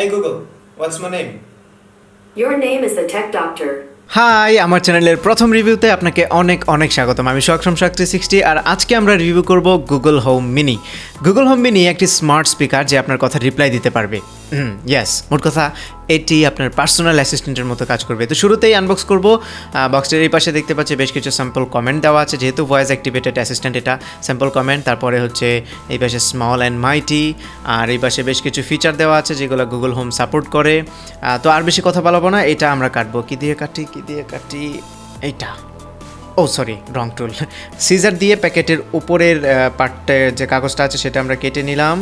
Hey Google, what's my name? Your name is the Tech Doctor. Hi, আমার চ্যানেলের প্রথম রিভিউতে আপনাকে অনেক অনেক স্বাগতম। আমি সোহাগ শাক 360 আর আজকে আমরা রিভিউ করব Google home mini. Google home mini একটি স্মার্ট স্পিকার যে আপনার কথা রিপ্লাই দিতে পারবে। ইয়েস, মোট কথা এটি আপনার পার্সোনাল অ্যাসিস্ট্যান্টের মতো কাজ করবে। তো শুরুতেই আনবক্স করব। বক্সটির এই পাশে দেখতে পাচ্ছি বেশ কিছু স্যাম্পল কমেন্ট দেওয়া আছে, যেহেতু ভয়েস অ্যাক্টিভেটেড অ্যাসিস্ট্যান্ট এটা স্যাম্পল কমেন্ট। তারপরে হচ্ছে এই পাশে স্মল অ্যান্ড মাইটি, আর এই পাশে বেশ কিছু ফিচার দেওয়া আছে যেগুলো গুগল হোম সাপোর্ট করে। তো আর বেশি কথা বলবো না, এটা আমরা কাটবো। কি দিয়ে কাটি এইটা, ও সরি রং টুল, সিজার দিয়ে প্যাকেটের উপরের পার্টে যে কাগজটা আছে সেটা আমরা কেটে নিলাম।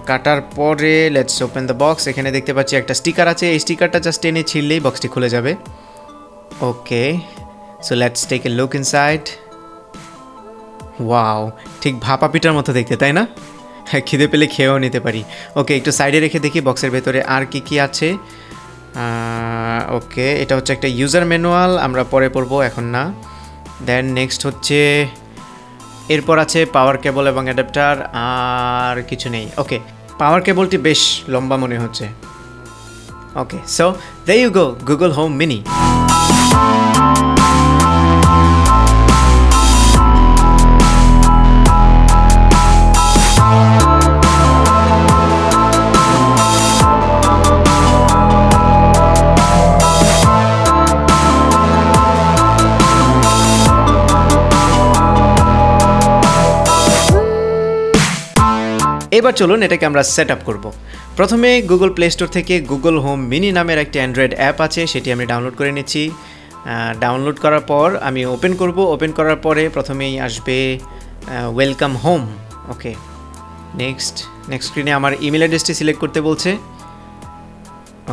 কাটার পরে লেটস ওপেন দ্য বক্স। এখানে দেখতে পাচ্ছি একটা স্টিকার আছে, এই স্টিকারটা জাস্ট টেনে ছিঁড়লেই বক্সটি খুলে যাবে। Okay, so let's take a look inside. Wow, ঠিক ভাপা পিঠার মতো দেখতে, তাই না? খিদে পেলে খেয়েও নিতে পারি। ওকে, একটু সাইডে রেখে দেখি বক্সের ভেতরে আর কি আছে। ওকে, এটা হচ্ছে একটা ইউজার ম্যানুয়াল, আমরা পরে পড়বো, এখন না। দেন নেক্সট হচ্ছে, এরপর আছে পাওয়ার কেবল এবং অ্যাডাপ্টার, আর কিছু নেই। ওকে, পাওয়ার কেবলটি বেশ লম্বা মনে হচ্ছে। Okay, so there you go, Google home mini. এবার চলুন এটাকে আমরা সেট আপ করবো। প্রথমে গুগল প্লে স্টোর থেকে গুগল হোম মিনি নামের একটি অ্যান্ড্রয়েড অ্যাপ আছে, সেটি আমি ডাউনলোড করে নিচ্ছি। ডাউনলোড করার পর আমি ওপেন করব। ওপেন করার পরে প্রথমেই আসবে ওয়েলকাম হোম। ওকে, নেক্সট স্ক্রিনে আমার ইমেল অ্যাড্রেসটি সিলেক্ট করতে বলছে।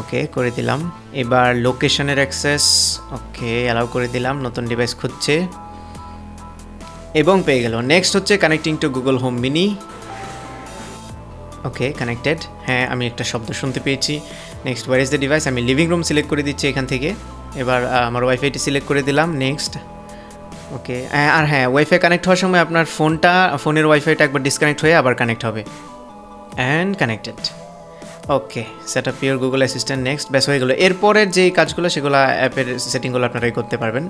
ওকে, করে দিলাম। এবার লোকেশনের অ্যাক্সেস, ওকে অ্যালাউ করে দিলাম। নতুন ডিভাইস খুঁজছে এবং পেয়ে গেল। নেক্সট হচ্ছে connecting to Google home mini. Okay, connected. হ্যাঁ, আমি একটা শব্দ শুনতে পেয়েছি। Next, where is the device, আমি লিভিং রুম সিলেক্ট করে দিচ্ছি এখান থেকে। এবার আমার ওয়াইফাইটি সিলেক্ট করে দিলাম। নেক্সট। ওকে, আর হ্যাঁ, ওয়াইফাই কানেক্ট হওয়ার সময় আপনার ফোনের ওয়াইফাইটা একবার ডিসকানেক্ট হয়ে আবার কানেক্ট হবে। And connected. Okay, set up your Google assistant. Next, ব্যাস হয়ে গেলো। এরপরের যেই কাজগুলো সেগুলো অ্যাপের সেটিংগুলো আপনারাই করতে পারবেন।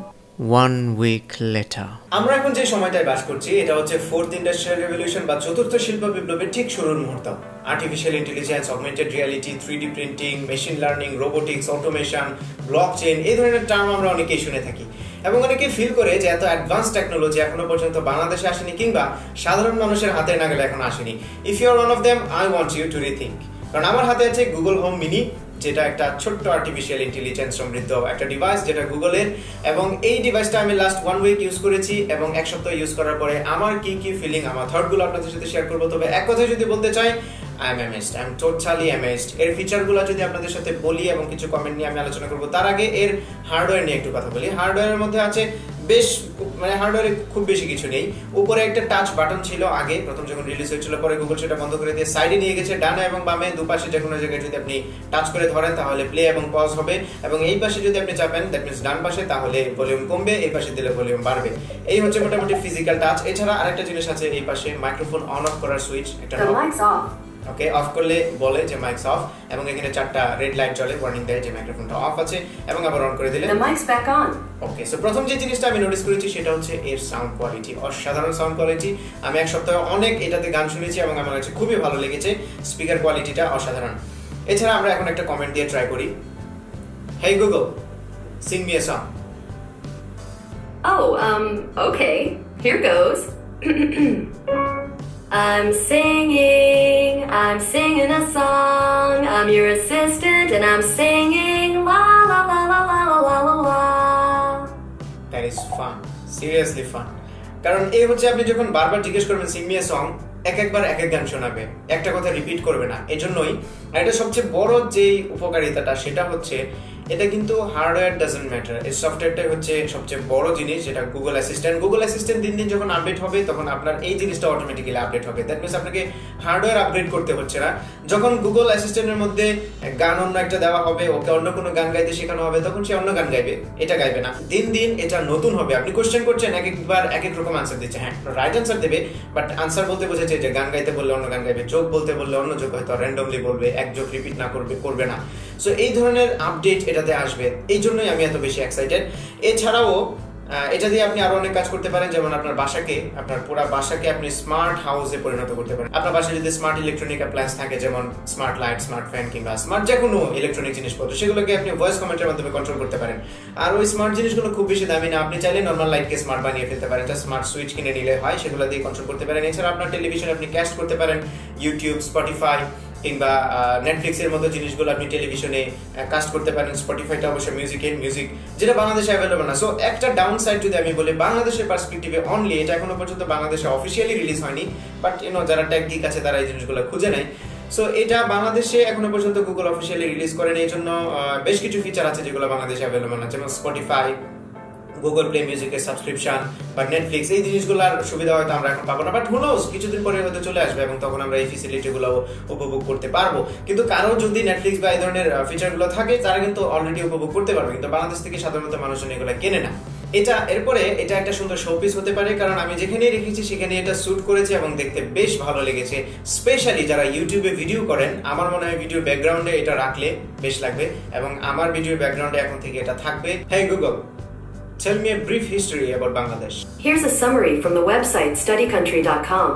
1 week later, আমরা এখন যে সময়টায় বাস করছি এটা হচ্ছে ফোর্থ ইন্ডাস্ট্রিয়াল রেভলিউশন বা চতুর্থ শিল্প বিপ্লবের ঠিক শুরুর মুহূর্ত। Artificial intelligence, augmented reality, 3D printing, machine learning, robotics, automation, blockchain, এই ধরনের টার্ম আমরা অনেকেই শুনে থাকি এবং অনেকেই ফিল করে যে এত অ্যাডভান্স টেকনোলজি এখনো পর্যন্ত বাংলাদেশে আসেনি কিংবা সাধারণ মানুষের হাতে নাগালে এখন আসেনি। If you are one of them, I want you to rethink. কারণ আমার হাতে আছে গুগল হোম মিনি, যেটা একটা ছোট্ট আর্টিফিশিয়াল ইন্টেলিজেন্স সমৃদ্ধ একটা ডিভাইস, যেটা গুগলের। এবং এই ডিভাইসটা আমি লাস্ট 1 week ইউজ করেছি এবং এক সপ্তাহ ইউজ করার পরে আমার কি ফিলিং, আমার থটগুলো আপনাদের সাথে শেয়ার করবো। তবে এক কথায় যদি বলতে চাই, I am amazed, I am totally amazed. এর ফিচারগুলো যদি আপনাদের সাথে বলি এবং কিছু কমেন্ট নিয়ে আমি আলোচনা করবো, তার আগে এর হার্ডওয়্যার নিয়ে একটু কথা বলি। হার্ডওয়্যারের মধ্যে আছে বেশ, মানে হার্ডওয়্যারে খুব বেশি কিছু নেই। উপরে একটা টাচ বাটন ছিল আগে, প্রথম যখন রিলিজ হয়েছিল, পরে গুগল সেটা বন্ধ করে দিয়ে সাইডে নিয়ে গেছে। ডানে এবং বামে দুপাশে যে কোনো জায়গায় যদি আপনি টাচ করে ধরেন তাহলে প্লে এবং পজ হবে, এবং এই পাশে যদি আপনি চাপেন, দ্যাট মিন্স ডান পাশে, তাহলে ভলিউম কমবে, এই পাশে দিলে ভলিউম বাড়বে। এই হচ্ছে মোটামুটি ফিজিক্যাল টাচ। এছাড়া আরেকটা জিনিস আছে এই পাশে, মাইক্রোফোন অন অফ করার সুইচ, এটা ওকে অফ করলে বলে যে মাইকস অফ, এবং এখানে চারটা রেড লাইট জ্বলে, ওয়ার্নিং দেয় যে মাইক্রোফোনটা অফ আছে, এবং আবার অন করে দিলে the mic's back on. Okay, so প্রথম যে জিনিসটা আমি নোটিস করেছি সেটা হচ্ছে এর সাউন্ড কোয়ালিটি। অসাধারণ সাউন্ড কোয়ালিটি। আমি এক সপ্তাহে অনেক এটাতে গান শুনেছি এবং আমার কাছে খুবই ভালো লেগেছে। স্পিকার কোয়ালিটিটা অসাধারণ। এছাড়া আমরা এখন একটা কমেন্ট দিয়ে ট্রাই করি। হেই Google, Singh me a song. Oh, okay. Here goes. I'm singing a song. I'm your assistant and I'm singing la la la la la la la la. That is fun. Seriously fun. কারণ এই হচ্ছে, আপনি যখন বারবার জিজ্ঞেস করবেন Singh me a song, একবার এক গান শোনাবে, একটা কথা রিপিট করবে না। এজন্যই এটা সবচেয়ে বড় যেই উপকারিতাটা সেটা হচ্ছে এটা কিন্তু হার্ডওয়্যার ডাজন্ট ম্যাটার, এই সফটওয়্যারটাই হচ্ছে সবচেয়ে বড় জিনিস, যেটা গুগল অ্যাসিস্ট্যান্ট দিন দিন যখন আপডেট হবে তখন আপনার এই জিনিসটা অটোমেটিক্যালি আপডেট হবে। দ্যাট মিনস আপনাকে হার্ডওয়্যার আপগ্রেড করতে হচ্ছে না। যখন গুগল অ্যাসিস্ট্যান্টের মধ্যে গান অন্য একটা দেওয়া হবে, ওকে অন্য কোনো গান গাইতে শেখানো হবে, তখন সে অন্য গান গাইবে, এটা গাইবে না। দিন দিন এটা নতুন হবে। আপনি কোশ্চেন করছেন, এক একবার এক এক রকম আনসার দিচ্ছে। হ্যাঁ, রাইট আনসার দেবে, বাট আনসার বলতে বোঝাচ্ছে যে গান গাইতে বললে অন্য গান গাইবে, যোগ বলতে বললে অন্য যোগ হয়তো র্যান্ডমলি বলবে, এক যোগ রিপিট না করবে না। সো এই ধরনের আপডেট এটাতে আসবে, এই জন্যই আমি এত বেশি এক্সাইটেড। এছাড়াও এটা দিয়ে আপনি আরো অনেক কাজ করতে পারেন, যেমন আপনার পুরো বাসাকে আপনি স্মার্ট হাউসে পরিণত করতে পারেন। আপনার বাসায় যদি স্মার্ট ইলেকট্রনিক অ্যাপ্লায়েন্স থাকে, যেমন স্মার্ট লাইট, স্মার্ট ফ্যান কিংবা স্মার্ট যে কোনো ইলেকট্রনিক জিনিসপত্র, সেগুলোকে আপনি ভয়েস কমান্ডের মাধ্যমে কন্ট্রোল করতে পারেন। আর ওই স্মার্ট জিনিসগুলো খুব বেশি দামি না, আপনি চাইলে নর্মাল লাইটকে স্মার্ট বানিয়ে ফেলতে পারেন, এটা স্মার্ট সুইচ কিনে নিলে হয়, সেগুলো দিয়ে কন্ট্রোল করতে পারেন। এছাড়া আপনার টেলিভিশন আপনি ক্যাস্ট করতে পারেন, ইউটিউব, স্পটিফাই কিংবা নেটফ্লিক্সের মতো জিনিসগুলো আপনি টেলিভিশনে কাস্ট করতে পারেন। স্পটিফাইটা অবশ্যই মিউজিক যেটা বাংলাদেশে অ্যাভেলেবল না। সো একটা ডাউন সাইড যদি আমি বলি, বাংলাদেশের পার্সপেক্টিভে অনলি, এটা এখনো পর্যন্ত বাংলাদেশে অফিসিয়ালি রিলিজ হয়নি, বাট যারা টেক গিক আছে তারা এই জিনিসগুলো খুঁজে নেয়। সো এটা বাংলাদেশে এখনো পর্যন্ত গুগল অফিসিয়ালি রিলিজ করেনি, এই জন্য বেশ কিছু ফিচার আছে যেগুলো বাংলাদেশে অ্যাভেলেবল না, যেমন স্পটিফাই, গুগল প্লে মিউজিকের সাবস্ক্রিপশন বা নেটফ্লিক্স, এই জিনিসগুলোর সুবিধা হয়তো আমরা এখন পাবো না, বাট হু নোস কিছুদিন পরে হয়তো চলে আসবে এবং তখন আমরা এই ফেসিলিটিগুলো উপভোগ করতে পারবো। কিন্তু কারো যদি নেটফ্লিক্স বা এই ধরনের ফিচারগুলো থাকে, তারা কিন্তু অলরেডি উপভোগ করতে পারবে, কিন্তু বাংলাদেশ থেকে সাধারণত মানুষজন এগুলো কেনে না। এরপরে এটা একটা সুন্দর শোপিস হতে পারে, কারণ আমি যেখানেই রেখেছি সেখানে এটা শুট করেছে এবং দেখতে বেশ ভালো লেগেছে। স্পেশালি যারা ইউটিউবে ভিডিও করেন, আমার মনে হয় ভিডিও ব্যাকগ্রাউন্ডে এটা রাখলে বেশ লাগবে, এবং আমার ভিডিও ব্যাকগ্রাউন্ডে এখন থেকে এটা থাকবে। Hey Google, tell me a brief history about Bangladesh. Here's a summary from the website studycountry.com.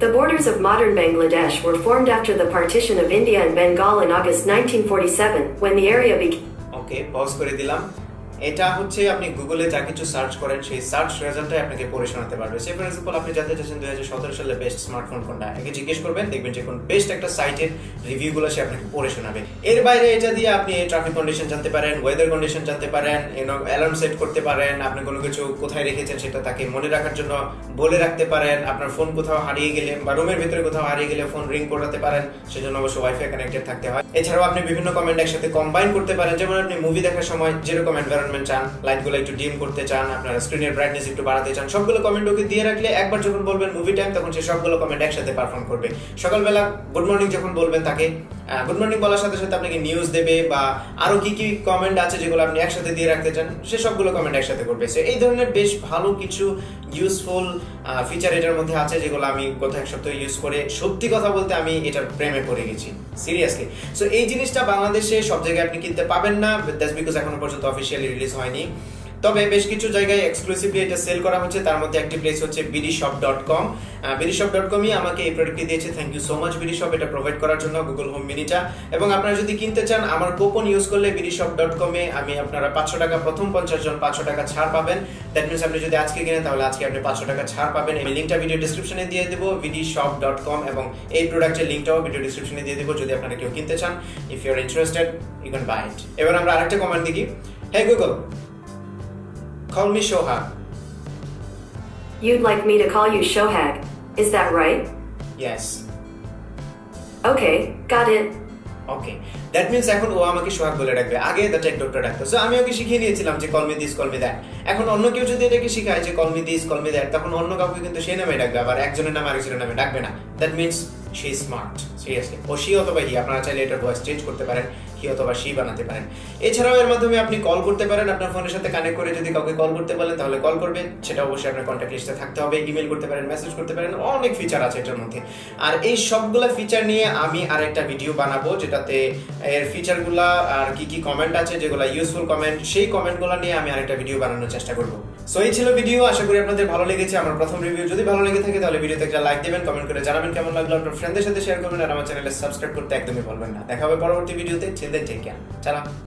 The borders of modern Bangladesh were formed after the partition of India and Bengal in August 1947, when the area became... Okay, pause করে দিলাম। এটা হচ্ছে আপনি গুগলে যা কিছু search করেন, সেই সার্চ রেজাল্টটাই আপনাকে পড়ে শোনাতে পারবে। সে ফর এক্সাম্পল, আপনি জানতে চাচ্ছেন 2017 সালে বেস্ট স্মার্টফোন কোনটা, একে জিজ্ঞেস করবেন, দেখবেন যে কোন বেস্ট একটা সাইটের রিভিউগুলো সে আপনাকে পড়ে শোনাবে। এর বাইরে এটা দিয়ে আপনি ট্রাফিক কন্ডিশন জানতে পারেন, ওয়েদার কন্ডিশন জানতে পারেন, অ্যালার্ম সেট করতে পারেন, আপনি কোনো কিছু কোথায় রেখেছেন সেটা তাকে মনে রাখার জন্য বলে রাখতে পারেন, আপনার ফোন কোথাও হারিয়ে গেলে বা রুমের ভিতরে কোথাও হারিয়ে গেলে ফোন রিং করাতে পারেন, সেজন্য অবশ্যই ওয়াইফাই কানেক্টেড থাকতে হয়। এছাড়াও আপনি বিভিন্ন কমেন্ট একসাথে কম্বাইন করতে পারেন, যেমন আপনি মুভি দেখার সময় যেরকম এনভায়রনমেন্ট চান, লাইটগুলো একটু ডিম করতে চান, আপনার স্ক্রিনের ব্রাইটনেস একটু বাড়াতে চান, সবগুলো কমেন্ট ওকে দিয়ে রাখলে একবার যখন বলবেন মুভি টাইম, তখন সে সবগুলো কমেন্ট একসাথে পারফর্ম করবে। সকালবেলা গুড মর্নিং যখন বলবেন তাকে, গুড মর্নিং বলার সাথে সাথে আপনাকে নিউজ দেবে, বা আরো কি কি কমেন্ট আছে যেগুলো আপনি একসাথে দিয়ে রাখতে চান, সে সবগুলো কমেন্ট একসাথে করবে। সো এই ধরনের বেশ ভালো কিছু ইউজফুল ফিচার এটার মধ্যে আছে, যেগুলো আমি গত এক সপ্তাহ ইউজ করে সত্যি কথা বলতে আমি এটার প্রেমে পড়ে গেছি, সিরিয়াসলি। সো এই জিনিসটা বাংলাদেশে সব জায়গায় আপনি কিনতে পাবেন না, দ্যাটস বিকজ এখনো পর্যন্ত অফিসিয়ালি রিলিজ হয়নি। তবে বেশ কিছু জায়গায় এক্সক্লুসিভলি এটা সেল করা হচ্ছে, তার মধ্যে একটি প্লেস হচ্ছে bdshop.com। bdshop.com-ই আমাকে এই প্রোডাক্টটি দিয়েছে। Thank you so much bdshop এটা প্রোভাইড করার জন্য, গুগল হোম মিনিটা। এবং আপনারা যদি কিনতে চান, আমার কুপন ইউজ করলে bdshop.com-এ আমি আপনারা 500 টাকা, প্রথম 50 জন 500 টাকা ছাড় পাবেন। দ্যাট মিনস আপনি যদি আজকে কিনেন তাহলে আজকে আপনি 500 টাকা ছাড় পাবেন। এই লিংকটা ভিডিও ডেসক্রিপশনে দিয়ে দেবো, bdshop.com, এবং এই প্রোডাক্টের লিংকটাও ভিডিও ডেসক্রিপশনে দিয়ে দেবো যদি আপনারা কেউ কিনতে চান। If you are interested, you can buy it. এবার আমরা আরেকটা কমেন্ট দেখি। Hey Google, call me Shohag. You'd like me to call you Shohag, is that right? Yes. Okay, got it. Okay, that means এখন ও আমাকে সোহাগ বলে ডাকবে, আগে the take doctor ডাকতো। সো আমি ওকে শিখিয়ে নিয়েছিলাম যে call me this, call me that. এখন অন্য কেউ যদি এটাকে শিখায় যে call me this, call me that, তখন অন্য কাউকে কিন্তু সেই নামে ডাকবে, আবার একজনের নাম আরেকজনের নামে ডাকবে না। That means she is smart, seriously. ও শি অথবা হি, আপনারা চাইলে এটার ভয়েস চেঞ্জ করতে পারেন, হি অথবা শি বানাতে পারেন। এছাড়াও এর মাধ্যমে আপনি কল করতে পারেন, আপনার ফোনের সাথে কানেক্ট করে যদি কাউকে কল করতে বলেন তাহলে কল করবে, সেটা অবশ্যই আপনার কন্ট্যাক্ট লিস্টে থাকতে হবে। ইমেল করতে পারেন, মেসেজ করতে পারেন, অনেক ফিচার আছে এটার মধ্যে। আর এই সবগুলা ফিচার নিয়ে আমি আরেকটা ভিডিও বানাবো, যেটাতে এর ফিচারগুলা আর কি কি কমেন্ট আছে যেগুলো ইউজফুল কমেন্ট, সেই কমেন্টগুলো নিয়ে আমি আরেকটা ভিডিও বানানোর চেষ্টা করব। সো এই ছিল ভিডিও, আশা করি আপনাদের ভালো লেগেছে আমার প্রথম রিভিউ। যদি ভালো লেগে থাকে তাহলে ভিডিওতে একটা লাইক দিবেন, কমেন্ট করে জানাবেন কেমন লাগলো, আপনার ফ্রেন্ডদের সাথে শেয়ার করবেন, আর আমার চ্যানেলে সাবস্ক্রাইব করতে একদমই ভুলবেন না। দেখা হবে পরবর্তী ভিডিওতে। Till then take care, tata.